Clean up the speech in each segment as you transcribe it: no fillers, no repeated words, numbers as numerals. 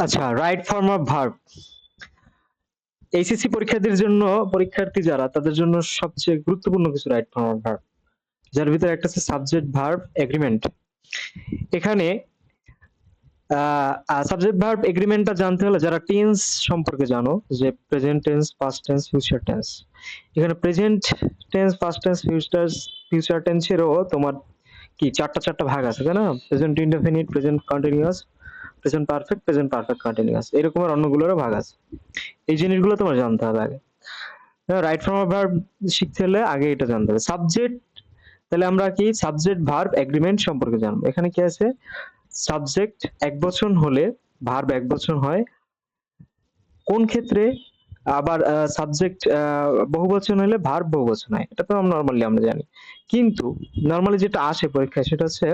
আচ্ছা, right form of verb. HSC পরীক্ষার্থী যারা তাদের জন্য সবচেয়ে গুরুত্বপূর্ণ কিছু রাইট ফর্ম অফ ভার্ব, যার ভিতরে একটা আছে সাবজেক্ট ভার্ব এগ্রিমেন্ট। এখানে সাবজেক্ট ভার্ব এগ্রিমেন্টটা জানতে হলে যারা টেন্স সম্পর্কে জানো, যে present tense, past tense, future tense. এখানে present tense, past tense, future টেন্সেরও তোমার কি চারটা ভাগ আছে, তাই না? Present indefinite, present continuous, present perfect, present perfect continuous, এরকম আর অন্যগুলোরও ভাগ আছে। এই জিনিসগুলো তোমার জানতে হবে আগে। রাইট ফর্ম অফ ভার্ব শিখতে হলে আগে এটা জানতে হবে। সাবজেক্ট, তাহলে আমরা কি সাবজেক্ট ভার্ব এগ্রিমেন্ট সম্পর্কে জানবো। এখানে কি আছে, সাবজেক্ট একবচন হলে ভার্ব একবচন হয়। কোন ক্ষেত্রে আবার সাবজেক্ট বহুবচন হলে ভার্ব বহুবচন হয়, এটা তো নরমালি আমরা জানি। কিন্তু নরমালি যেটা আসে পরীক্ষায় সেটা হচ্ছে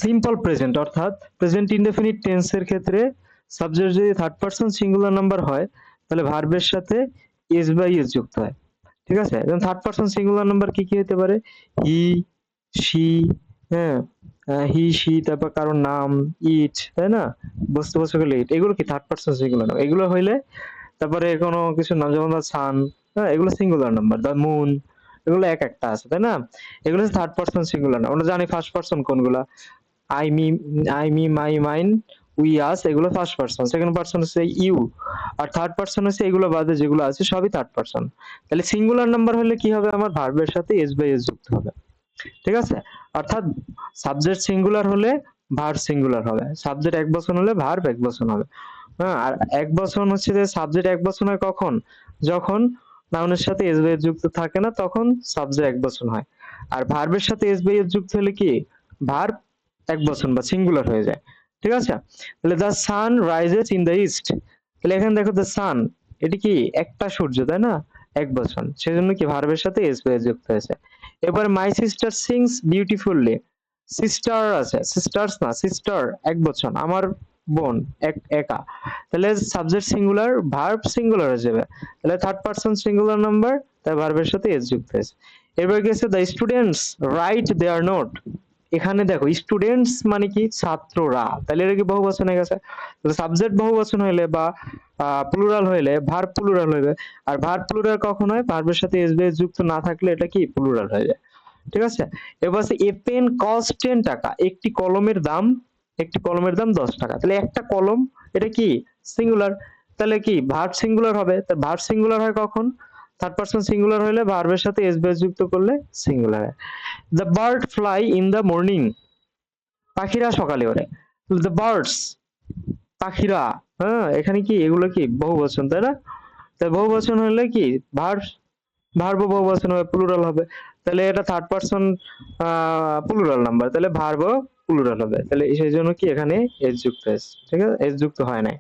সিম্পল প্রেজেন্ট, অর্থাৎ প্রেজেন্ট ইনডেফিনিট টেন্সের ক্ষেত্রে সাবজেক্ট যদি থার্ড পারসন সিঙ্গুলার নাম্বার হয় তাহলে ভার্বের সাথে এস বাই এস যুক্ত হয়। ঠিক আছে? যেমন থার্ড পারসন সিঙ্গুলার নাম্বার কি কি হতে পারে? হি, শি, হ্যাঁ, হি শি, তারপর কারোর নাম, ইট, তাই না? বস্তুবাচক ইট, এগুলো কি থার্ড পারসন সিঙ্গুলার নাম্বার। এগুলো হইলে তারপরে কোনো কিছু নাম, যেমন সান, হ্যাঁ, এগুলো সিঙ্গুলার নাম্বার। দ্য মুন, এগুলো এক একটা আছে, তাই না? এগুলো হচ্ছে থার্ড পারসন সিঙ্গুলার নাম্বার। আমরা জানি ফার্স্ট পারসন কোনগুলা, I me, I me, my, mine, we, us, এগুলো ফার্স্ট পারসন। সেকেন্ড পারসন হচ্ছে ইউ, আর থার্ড পারসন হচ্ছে এগুলো বাদে যেগুলো আছে সবই থার্ড পারসন। তাহলে সিঙ্গুলার নাম্বার হলে কি হবে, আমার ভার্বের সাথে এস বাই এস যুক্ত হবে। ঠিক আছে? অর্থাৎ সাবজেক্ট সিঙ্গুলার হলে ভার্ব সিঙ্গুলার হবে, সাবজেক্ট এক বচন হলে ভার্ব এক বচন হবে। হ্যাঁ, আর এক বচন হচ্ছে যে সাবজেক্ট এক বচন হয় কখন, যখন নাউনের সাথে এস বাই এস যুক্ত থাকে না, তখন সাবজেক্ট এক বচন হয়। আর ভার্বের সাথে এস বাই এস যুক্ত হলে কি ভার্ব এক বচন বা সিঙ্গুলার হয়ে যায়। ঠিক আছে? তাহলে the sun rises in the east, তাহলে এখানে দেখো দ্য সান, এটি কি একটা সূর্য, তাই না? এক বচন, সেজন্য কি ভার্বের সাথে এস বাই এস যুক্ত হয়েছে। এবার মাই সিস্টার সিংস বিউটিফুললি, সিস্টার আছে, সিস্টার্স না, সিস্টার এক বচন, আমার বোন একা, তাহলে সাবজেক্ট সিঙ্গুলার ভার্ব সিঙ্গুলার হয়ে যাবে। তাহলে থার্ড পারসন সিঙ্গুলার নাম্বার, তাই ভার্বের সাথে এস যুক্ত হয়েছে। এবার গেছে the students write their note, এখানে দেখো স্টুডেন্টস মানে কি ছাত্ররা, তাহলে এটা কি বহুবচন হয়ে গেছে। সাবজেক্ট বহুবচন হইলে বা প্লুরাল হইলে ভার্ব প্লুরাল হইবে। আর ভার্ব প্লুরাল কখন হয়, ভার্বের সাথে এস বেস যুক্ত না থাকলে এটা কি প্লুরাল হয়ে যায়। ঠিক আছে? এবার আছে এ পেন কস্ট 10 টাকা, একটি কলমের দাম, একটি কলমের দাম 10 টাকা। তাহলে একটা কলম, এটা কি সিঙ্গুলার, তাহলে কি ভার্ব সিঙ্গুলার হবে। তা ভার্ব সিঙ্গুলার হয় কখন, থার্ড পারসন সিঙ্গুলার হলে ভার্বের সাথে এস বেস যুক্ত করলে সিঙ্গুলার হয়। The bird fly in the morning, পাখিরা সকালে ওড়ে। দ্য বার্ডস, পাখিরা, হ্যাঁ, এখানে কি এগুলো কি বহুবচন, তাই না? তাই বহুবচন হলে কি ভার্ব, ভার্বও বহুবচন হবে, প্লুরাল হবে। তাহলে এটা থার্ড পারসন প্লুরাল নাম্বার, তাহলে ভার্বও প্লুরাল হবে। তাহলে সেই জন্য কি এখানে এস যুক্ত হয়েছে। ঠিক আছে? এস যুক্ত হয় নাই।